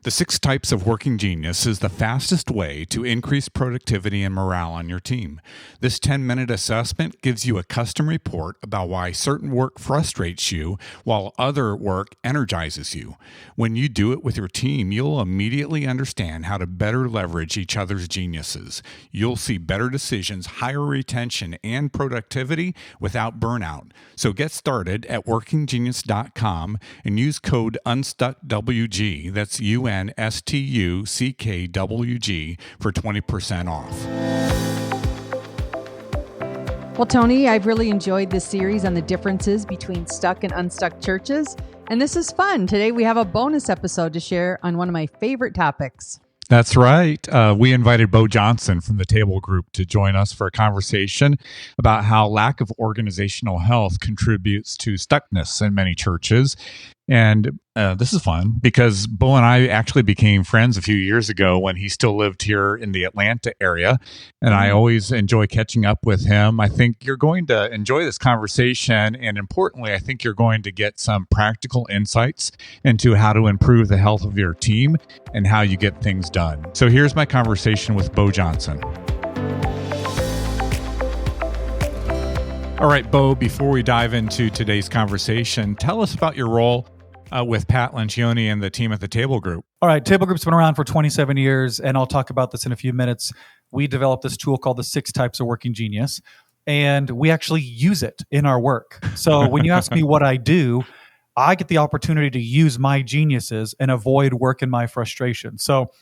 The 6 Types of Working Genius is the fastest way to increase productivity and morale on your team. This 10-minute assessment gives you a custom report about why certain work frustrates you while other work energizes you. When you do it with your team, you'll immediately understand how to better leverage each other's geniuses. You'll see better decisions, higher retention, and productivity without burnout. So get started at workinggenius.com and use code UNSTUCKWG. That's UNSTUCKWG for 20% off. Well, Tony, I've really enjoyed this series on the differences between stuck and unstuck churches, and this is fun. Today we have a bonus episode to share on one of my favorite topics. That's right. We invited Beau Johnson from the Table Group to join us for a conversation about how lack of organizational health contributes to stuckness in many churches. And this is fun because Beau and I actually became friends a few years ago when he still lived here in the Atlanta area. And I always enjoy catching up with him. I think you're going to enjoy this conversation. And importantly, I think you're going to get some practical insights into how to improve the health of your team and how you get things done. So here's my conversation with Beau Johnson. All right, Beau, before we dive into today's conversation, tell us about your role with Pat Lancioni and the team at the Table Group. All right, Table Group's been around for 27 years, and I'll talk about this in a few minutes. We developed this tool called the 6 Types of Working Genius, and we actually use it in our work. So when you ask me what I do, I get the opportunity to use my geniuses and avoid work and my frustration. So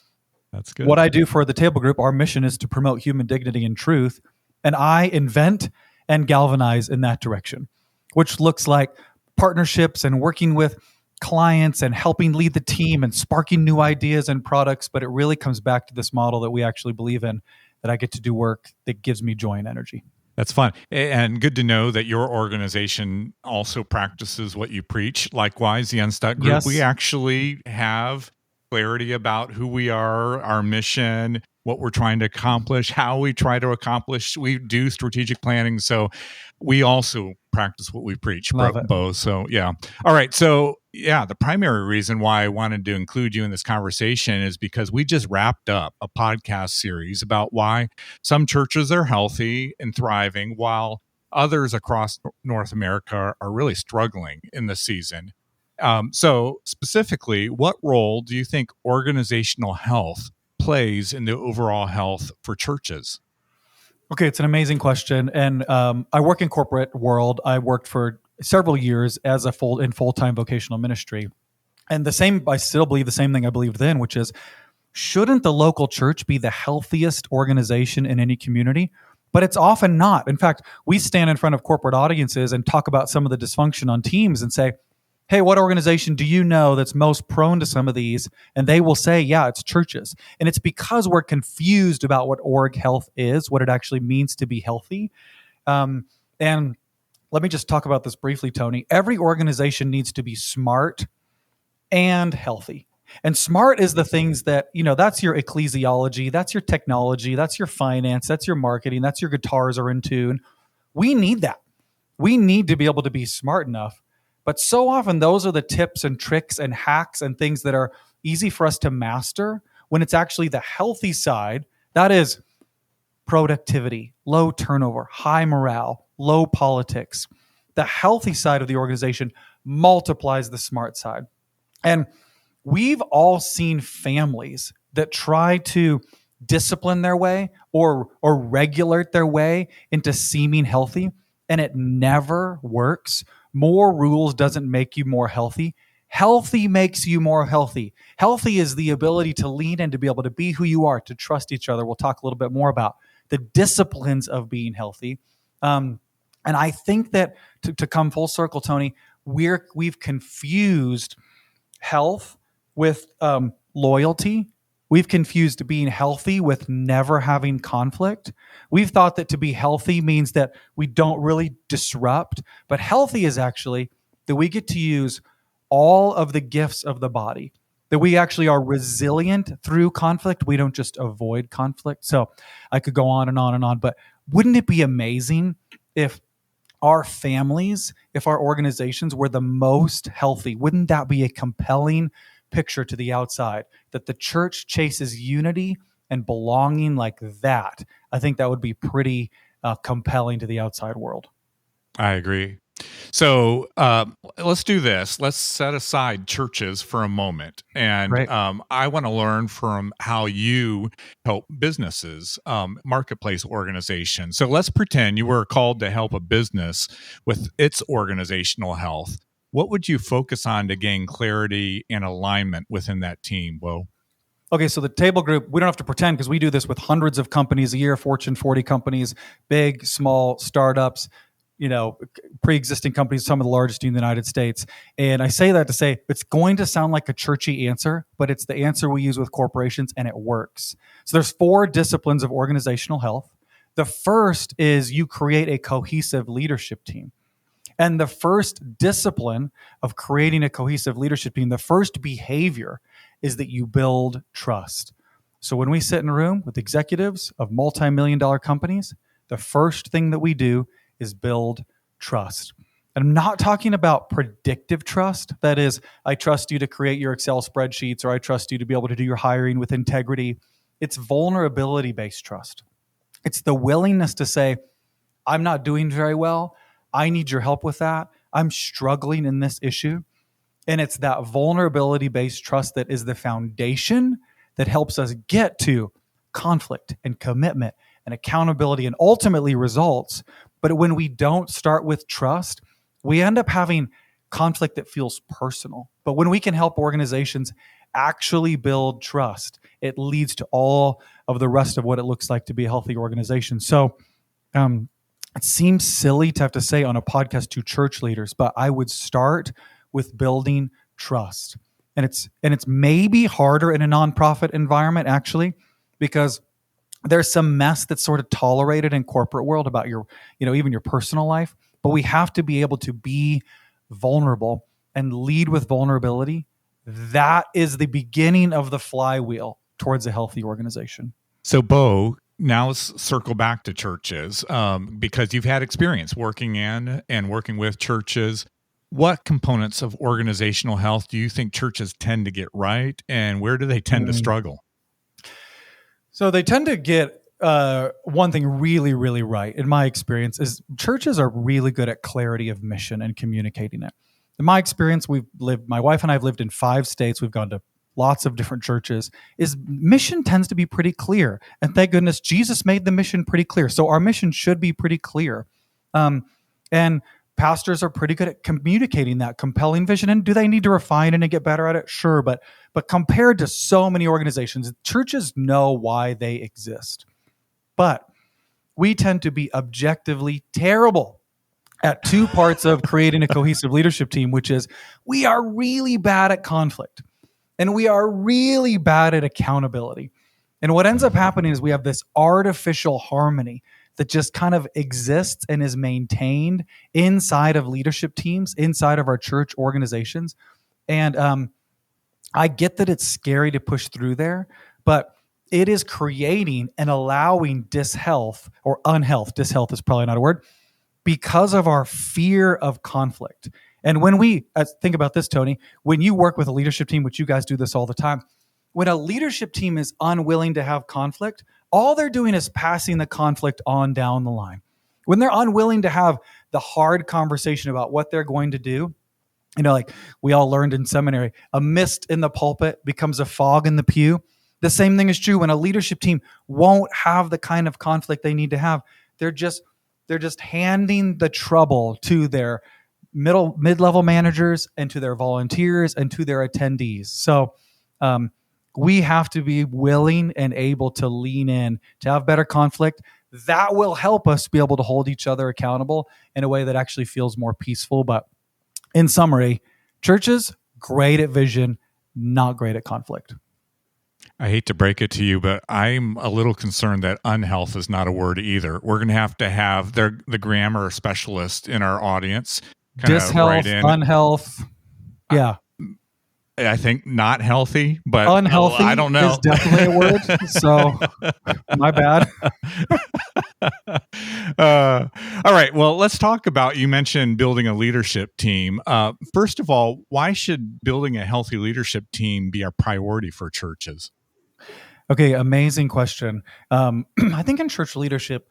that's good. What I do for the Table Group, our mission is to promote human dignity and truth, and I invent and galvanize in that direction, which looks like partnerships and working with clients and helping lead the team and sparking new ideas and products. But it really comes back to this model that we actually believe in, that I get to do work that gives me joy and energy. That's fun. And good to know that your organization also practices what you preach. Likewise, the Unstuck Group, We actually have clarity about who we are, our mission, what we're trying to accomplish, how we try to accomplish. We do strategic planning. So we also practice what we preach, Beau. So yeah. All right. So yeah, the primary reason why I wanted to include you in this conversation is because we just wrapped up a podcast series about why some churches are healthy and thriving while others across North America are really struggling in the season. So specifically, what role do you think organizational health plays in the overall health for churches? Okay, it's an amazing question. And I work in corporate world. I worked for several years as a full-time vocational ministry. And I still believe the same thing I believed then, which is, shouldn't the local church be the healthiest organization in any community? But it's often not. In fact, we stand in front of corporate audiences and talk about some of the dysfunction on teams and say, hey, what organization do you know that's most prone to some of these? And they will say, yeah, it's churches. And it's because we're confused about what org health is, what it actually means to be healthy. And let me just talk about this briefly, Tony. Every organization needs to be smart and healthy. And smart is the things that, that's your ecclesiology, that's your technology, that's your finance, that's your marketing, that's your guitars are in tune. We need that. We need to be able to be smart enough. But so often those are the tips and tricks and hacks and things that are easy for us to master, when it's actually the healthy side. That is productivity, low turnover, high morale, low politics. The healthy side of the organization multiplies the smart side. And we've all seen families that try to discipline their way or regulate their way into seeming healthy, and it never works. More rules doesn't make you more healthy. Healthy makes you more healthy. Healthy is the ability to lean in, to be able to be who you are, to trust each other. We'll talk a little bit more about the disciplines of being healthy. And I think that to come full circle, Tony, we've confused health with loyalty. We've confused being healthy with never having conflict. We've thought that to be healthy means that we don't really disrupt, but healthy is actually that we get to use all of the gifts of the body, that we actually are resilient through conflict. We don't just avoid conflict. So I could go on and on and on, but wouldn't it be amazing if our families, if our organizations were the most healthy? Wouldn't that be a compelling picture to the outside, that the church chases unity and belonging like that, I think that would be pretty compelling to the outside world. I agree. So let's do this. Let's set aside churches for a moment. And Right. I want to learn from how you help businesses, marketplace organizations. So let's pretend you were called to help a business with its organizational health. What would you focus on to gain clarity and alignment within that team, Beau? Okay, so the table group, we don't have to pretend because we do this with hundreds of companies a year, Fortune 40 companies, big, small, startups, pre-existing companies, some of the largest in the United States. And I say that to say it's going to sound like a churchy answer, but it's the answer we use with corporations and it works. So there's 4 disciplines of organizational health. The first is you create a cohesive leadership team. And the first discipline of creating a cohesive leadership team, the first behavior is that you build trust. So when we sit in a room with executives of multi-million-dollar companies, the first thing that we do is build trust. And I'm not talking about predictive trust. That is, I trust you to create your Excel spreadsheets, or I trust you to be able to do your hiring with integrity. It's vulnerability-based trust. It's the willingness to say, I'm not doing very well. I need your help with that. I'm struggling in this issue. And it's that vulnerability-based trust that is the foundation that helps us get to conflict and commitment and accountability and ultimately results. But when we don't start with trust, we end up having conflict that feels personal. But when we can help organizations actually build trust, it leads to all of the rest of what it looks like to be a healthy organization. So it seems silly to have to say on a podcast to church leaders, but I would start with building trust. And it's maybe harder in a nonprofit environment, actually, because there's some mess that's sort of tolerated in corporate world about your, even your personal life. But we have to be able to be vulnerable and lead with vulnerability. That is the beginning of the flywheel towards a healthy organization. So, Beau, now let's circle back to churches because you've had experience working in and working with churches. What components of organizational health do you think churches tend to get right, and where do they tend to struggle? So they tend to get one thing really, really right, in my experience, is churches are really good at clarity of mission and communicating it. In my experience, my wife and I have lived in 5 states. We've gone to lots of different churches. Mission tends to be pretty clear. And thank goodness Jesus made the mission pretty clear. So our mission should be pretty clear. And pastors are pretty good at communicating that compelling vision. And do they need to refine it and get better at it? Sure. But compared to so many organizations, churches know why they exist. But we tend to be objectively terrible at 2 parts of creating a cohesive leadership team, which is we are really bad at conflict and we are really bad at accountability. And what ends up happening is we have this artificial harmony that just kind of exists and is maintained inside of leadership teams, inside of our church organizations. And I get that it's scary to push through there, but it is creating and allowing dishealth or unhealth. Dishealth is probably not a word, because of our fear of conflict. And when we think about this, Tony, when you work with a leadership team, which you guys do this all the time, when a leadership team is unwilling to have conflict, all they're doing is passing the conflict on down the line. When they're unwilling to have the hard conversation about what they're going to do, like we all learned in seminary, a mist in the pulpit becomes a fog in the pew. The same thing is true when a leadership team won't have the kind of conflict they need to have. They're just handing the trouble to their mid-level managers and to their volunteers and to their attendees. So we have to be willing and able to lean in to have better conflict. That will help us be able to hold each other accountable in a way that actually feels more peaceful. But in summary, churches, great at vision, not great at conflict. I hate to break it to you, but I'm a little concerned that unhealth is not a word either. We're going to have the grammar specialist in our audience. Dishealth, unhealth. Yeah. I think not healthy, but unhealthy I don't know. is definitely a word. So my bad. All right. Well, let's talk about, you mentioned building a leadership team. First of all, why should building a healthy leadership team be a priority for churches? Okay, amazing question. I think in church leadership,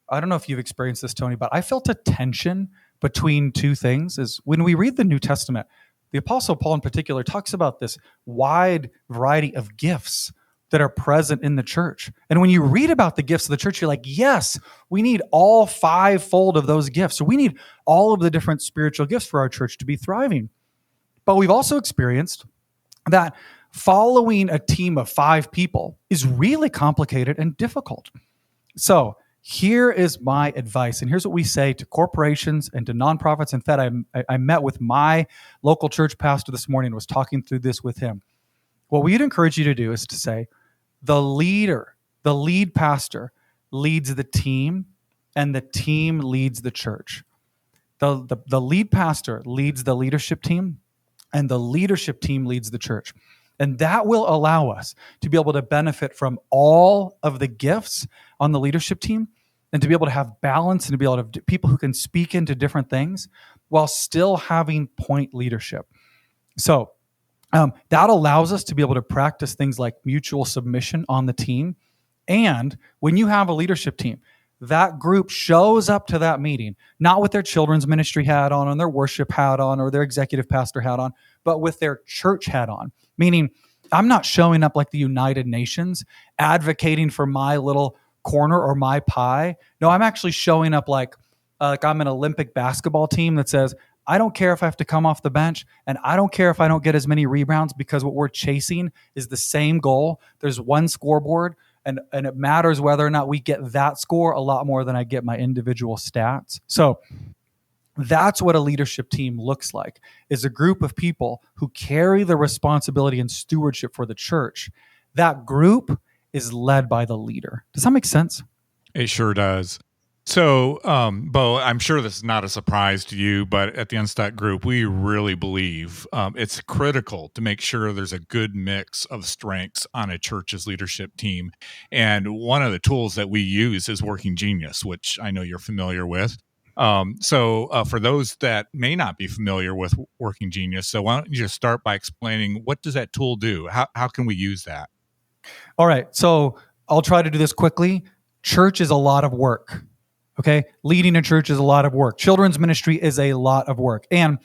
I don't know if you've experienced this, Tony, but I felt a tension between two things. Is when we read the New Testament, the Apostle Paul in particular talks about this wide variety of gifts that are present in the church. And when you read about the gifts of the church, you're like, yes, we need all fivefold of those gifts. So we need all of the different spiritual gifts for our church to be thriving. But we've also experienced that following a team of 5 people is really complicated and difficult. So here is my advice, and here's what we say to corporations and to nonprofits. In fact, I met with my local church pastor this morning and was talking through this with him. What we'd encourage you to do is to say, the leader, the lead pastor, leads the team, and the team leads the church. The lead pastor leads the leadership team, and the leadership team leads the church. And that will allow us to be able to benefit from all of the gifts on the leadership team, and to be able to have balance, and to be able to have people who can speak into different things while still having point leadership. So that allows us to be able to practice things like mutual submission on the team. And when you have a leadership team, that group shows up to that meeting, not with their children's ministry hat on, or their worship hat on, or their executive pastor hat on, but with their church hat on. Meaning, I'm not showing up like the United Nations, advocating for my little corner or my pie. No, I'm actually showing up like I'm an Olympic basketball team that says, I don't care if I have to come off the bench, and I don't care if I don't get as many rebounds, because what we're chasing is the same goal. There's one scoreboard, and it matters whether or not we get that score a lot more than I get my individual stats. So that's what a leadership team looks like, is a group of people who carry the responsibility and stewardship for the church. That group is led by the leader. Does that make sense? It sure does. So, Beau, I'm sure this is not a surprise to you, but at the Unstuck Group, we really believe it's critical to make sure there's a good mix of strengths on a church's leadership team. And one of the tools that we use is Working Genius, which I know you're familiar with. So for those that may not be familiar with Working Genius, so why don't you just start by explaining, what does that tool do? How can we use that? All right. So I'll try to do this quickly. Church is a lot of work. Okay. Leading a church is a lot of work. Children's ministry is a lot of work. And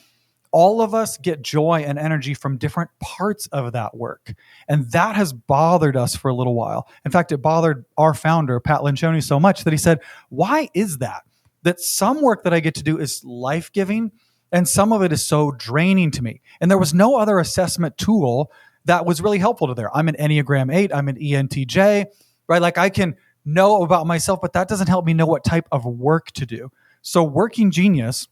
all of us get joy and energy from different parts of that work. And that has bothered us for a little while. In fact, it bothered our founder, Pat Lencioni, so much that he said, why is that? That some work that I get to do is life-giving, and some of it is so draining to me. And there was no other assessment tool that was really helpful to there. I'm an Enneagram 8, I'm an ENTJ, right? Like, I can know about myself, but that doesn't help me know what type of work to do. So Working Genius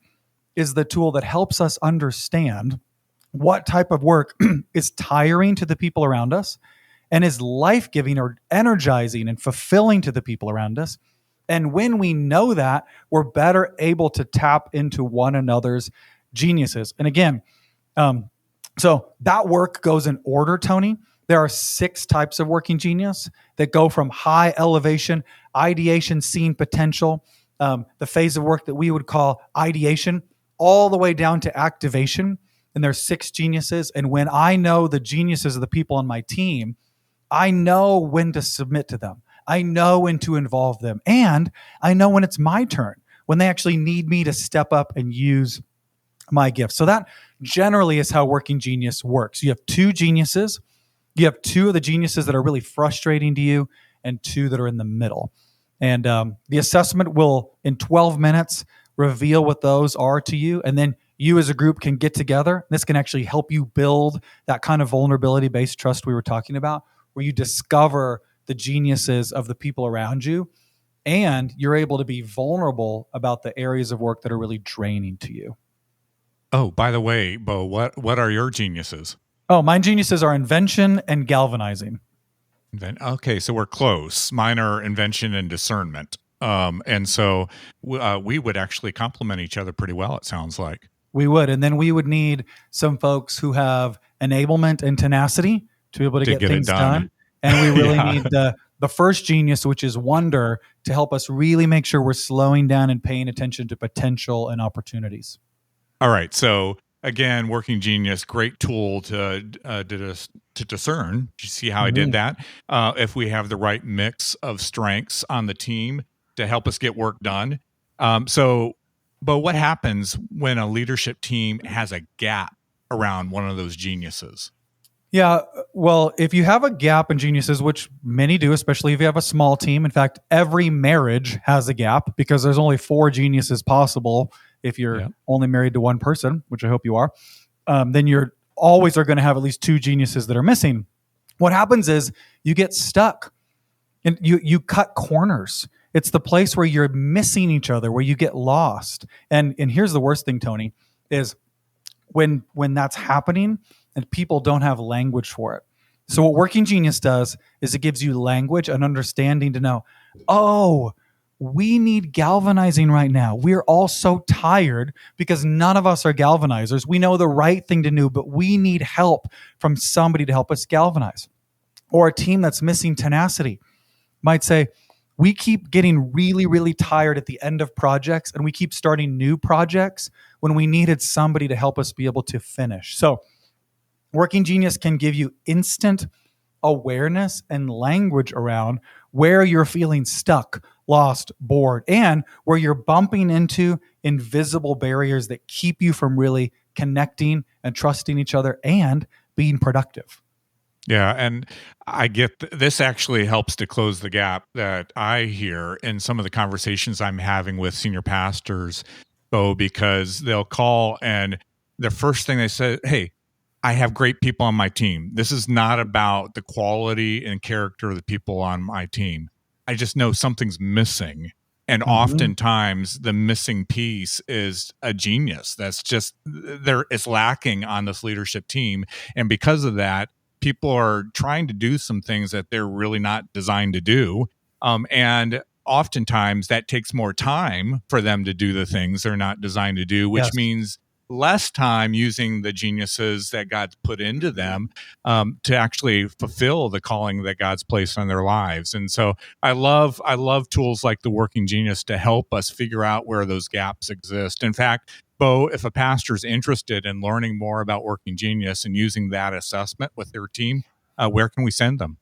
is the tool that helps us understand what type of work is tiring to the people around us and is life-giving or energizing and fulfilling to the people around us. And when we know that, we're better able to tap into one another's geniuses. And again, so that work goes in order, Tony. There are 6 types of Working Genius that go from high elevation, ideation, seeing potential, the phase of work that we would call ideation, all the way down to activation. And there's 6 geniuses. And when I know the geniuses of the people on my team, I know when to submit to them. I know when to involve them. And I know when it's my turn, when they actually need me to step up and use my gift. So that generally is how Working Genius works. You have 2 geniuses. You have 2 of the geniuses that are really frustrating to you, and 2 that are in the middle. And the assessment will, in 12 minutes, reveal what those are to you. And then you as a group can get together. This can actually help you build that kind of vulnerability-based trust we were talking about, where you discover the geniuses of the people around you, and you're able to be vulnerable about the areas of work that are really draining to you. Oh, by the way, Beau, what are your geniuses? Oh, my geniuses are invention and galvanizing. Okay, so we're close. Mine are invention and discernment. And so we would actually complement each other pretty well, it sounds like. We would. And then we would need some folks who have enablement and tenacity to be able to get things done. And we really need the first genius, which is wonder, to help us really make sure we're slowing down and paying attention to potential and opportunities. All right. So again, working genius, great tool to discern. You see how I did that? If we have the right mix of strengths on the team to help us get work done. But what happens when a leadership team has a gap around one of those geniuses? Yeah, well, if you have a gap in geniuses, which many do, especially if you have a small team. In fact, every marriage has a gap because there's only 4 geniuses possible. If you're only married to one person, which I hope you are, then you're always are going to have at least 2 geniuses that are missing. What happens is you get stuck and you cut corners. It's the place where you're missing each other, where you get lost. And here's the worst thing, Tony, is when that's happening and people don't have language for it. So what Working Genius does is it gives you language and understanding to know, oh, we need galvanizing right now. We're all so tired because none of us are galvanizers. We know the right thing to do, but we need help from somebody to help us galvanize. Or a team that's missing tenacity might say, we keep getting really, really tired at the end of projects and we keep starting new projects when we needed somebody to help us be able to finish. So Working Genius can give you instant awareness and language around where you're feeling stuck, lost, bored, and where you're bumping into invisible barriers that keep you from really connecting and trusting each other and being productive. Yeah, and I get this actually helps to close the gap that I hear in some of the conversations I'm having with senior pastors, Beau, because they'll call and the first thing they say, hey, I have great people on my team. This is not about the quality and character of the people on my team. I just know something's missing. And oftentimes the missing piece is a genius that's just it's lacking on this leadership team. And because of that, people are trying to do some things that they're really not designed to do. And oftentimes that takes more time for them to do the things they're not designed to do, which means less time using the geniuses that God's put into them to actually fulfill the calling that God's placed on their lives. And so I love tools like the Working Genius to help us figure out where those gaps exist. In fact, Beau, if a pastor's interested in learning more about Working Genius and using that assessment with their team, where can we send them?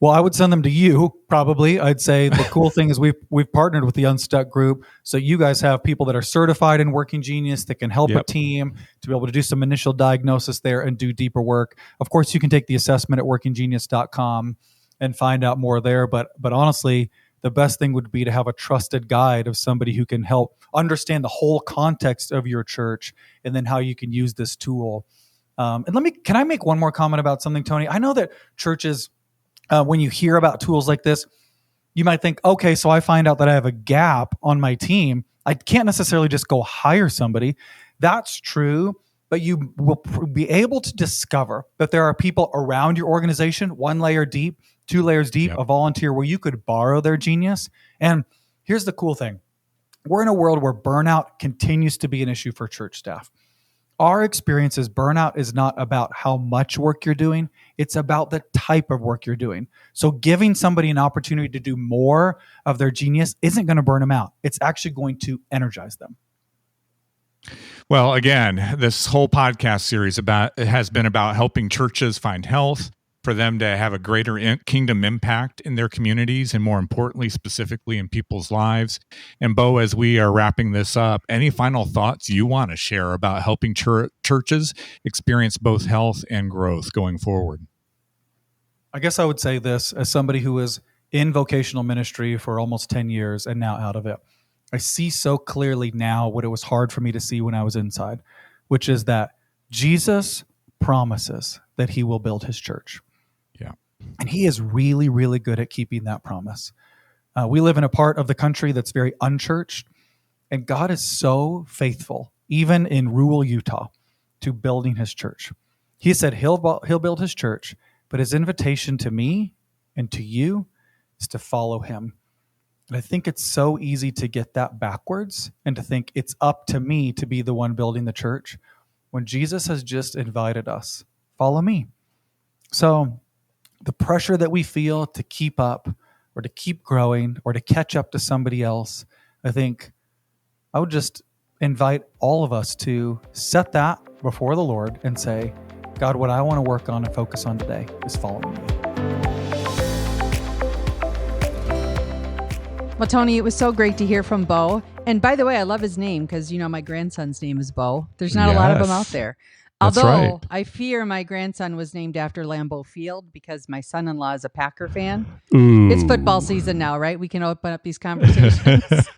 Well, I would send them to you, probably. I'd say the cool thing is we've partnered with the Unstuck Group, so you guys have people that are certified in Working Genius that can help a team to be able to do some initial diagnosis there and do deeper work. Of course, you can take the assessment at workinggenius.com and find out more there. But honestly, the best thing would be to have a trusted guide of somebody who can help understand the whole context of your church and then how you can use this tool. And can I make one more comment about something, Tony? I know that churches, when you hear about tools like this, you might think, okay, so I find out that I have a gap on my team. I can't necessarily just go hire somebody. That's true, but you will be able to discover that there are people around your organization, 1 layer deep, 2 layers deep, a volunteer where you could borrow their genius. And here's the cool thing. We're in a world where burnout continues to be an issue for church staff. Our experience is burnout is not about how much work you're doing. It's about the type of work you're doing. So giving somebody an opportunity to do more of their genius isn't going to burn them out. It's actually going to energize them. Well, again, this whole podcast series has been about helping churches find health, for them to have a greater kingdom impact in their communities, and more importantly, specifically in people's lives. And Beau, as we are wrapping this up, any final thoughts you want to share about helping churches experience both health and growth going forward? I guess I would say this as somebody who was in vocational ministry for almost 10 years and now out of it. I see so clearly now what it was hard for me to see when I was inside, which is that Jesus promises that he will build his church. Yeah. And he is really, really good at keeping that promise. We live in a part of the country that's very unchurched, and God is so faithful, even in rural Utah, to building his church. He said he'll build his church, but his invitation to me and to you is to follow him. And I think it's so easy to get that backwards and to think it's up to me to be the one building the church, when Jesus has just invited us follow me. So the pressure that we feel to keep up or to keep growing or to catch up to somebody else, I think I would just invite all of us to set that before the Lord and say, God, what I want to work on and focus on today is following you. Well, Tony, it was so great to hear from Beau. And by the way, I love his name because, my grandson's name is Beau. There's not a lot of them out there. That's Although right. I fear my grandson was named after Lambeau Field because my son-in-law is a Packer fan. Ooh. It's football season now, right? We can open up these conversations.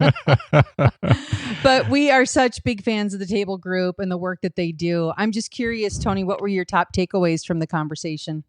But we are such big fans of the Table Group and the work that they do. I'm just curious, Tony, what were your top takeaways from the conversation?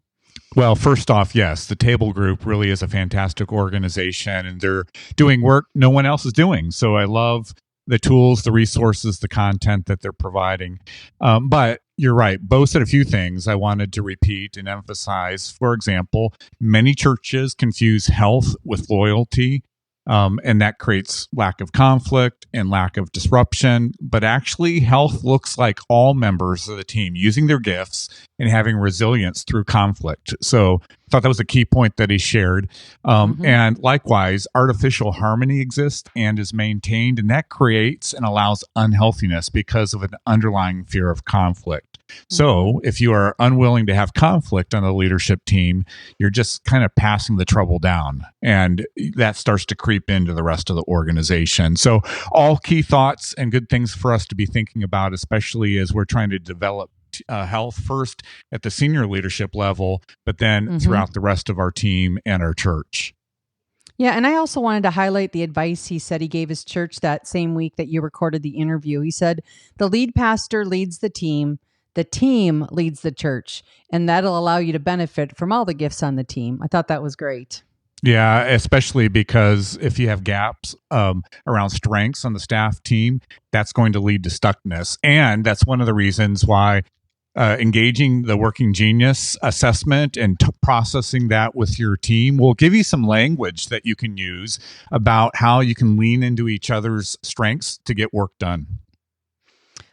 Well, first off, yes, the Table Group really is a fantastic organization, and they're doing work no one else is doing. So I love the tools, the resources, the content that they're providing. But you're right. Beau said a few things I wanted to repeat and emphasize. For example, many churches confuse health with loyalty. And that creates lack of conflict and lack of disruption. But actually, health looks like all members of the team using their gifts and having resilience through conflict. So I thought that was a key point that he shared. And likewise, artificial harmony exists and is maintained, and that creates and allows unhealthiness because of an underlying fear of conflict. So if you are unwilling to have conflict on the leadership team, you're just kind of passing the trouble down, and that starts to creep into the rest of the organization. So all key thoughts and good things for us to be thinking about, especially as we're trying to develop health first at the senior leadership level, but then throughout the rest of our team and our church. Yeah, and I also wanted to highlight the advice he said he gave his church that same week that you recorded the interview. He said, the lead pastor leads the team leads the church, and that'll allow you to benefit from all the gifts on the team. I thought that was great. Yeah, especially because if you have gaps around strengths on the staff team, that's going to lead to stuckness. And that's one of the reasons why engaging the Working Genius assessment and processing that with your team will give you some language that you can use about how you can lean into each other's strengths to get work done.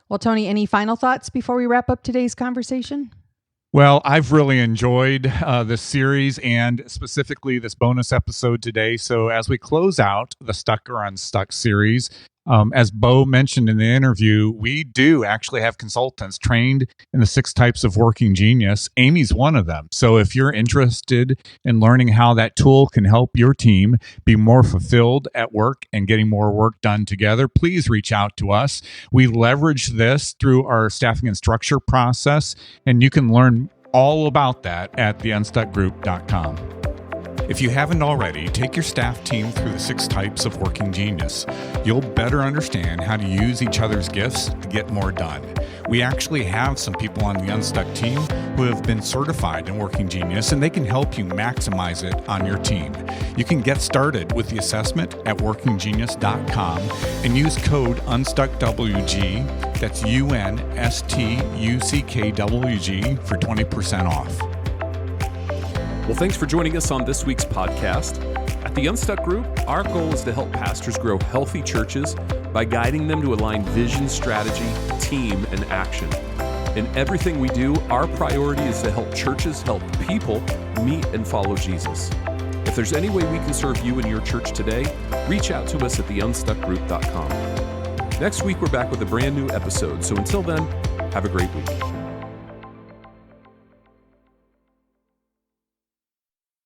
Well, Tony, any final thoughts before we wrap up today's conversation? Well, I've really enjoyed this series and specifically this bonus episode today. So as we close out the Stuck or Unstuck series, as Beau mentioned in the interview, we do actually have consultants trained in the 6 types of Working Genius. Amy's one of them. So if you're interested in learning how that tool can help your team be more fulfilled at work and getting more work done together, please reach out to us. We leverage this through our staffing and structure process, and you can learn all about that at theunstuckgroup.com. If you haven't already, take your staff team through the 6 types of Working Genius. You'll better understand how to use each other's gifts to get more done. We actually have some people on the Unstuck team who have been certified in Working Genius, and they can help you maximize it on your team. You can get started with the assessment at workinggenius.com and use code UnstuckWG, that's UNSTUCKWG, for 20% off. Well, thanks for joining us on this week's podcast. At the Unstuck Group, our goal is to help pastors grow healthy churches by guiding them to align vision, strategy, team, and action. In everything we do, our priority is to help churches help people meet and follow Jesus. If there's any way we can serve you and your church today, reach out to us at theunstuckgroup.com. Next week, we're back with a brand new episode. So until then, have a great week.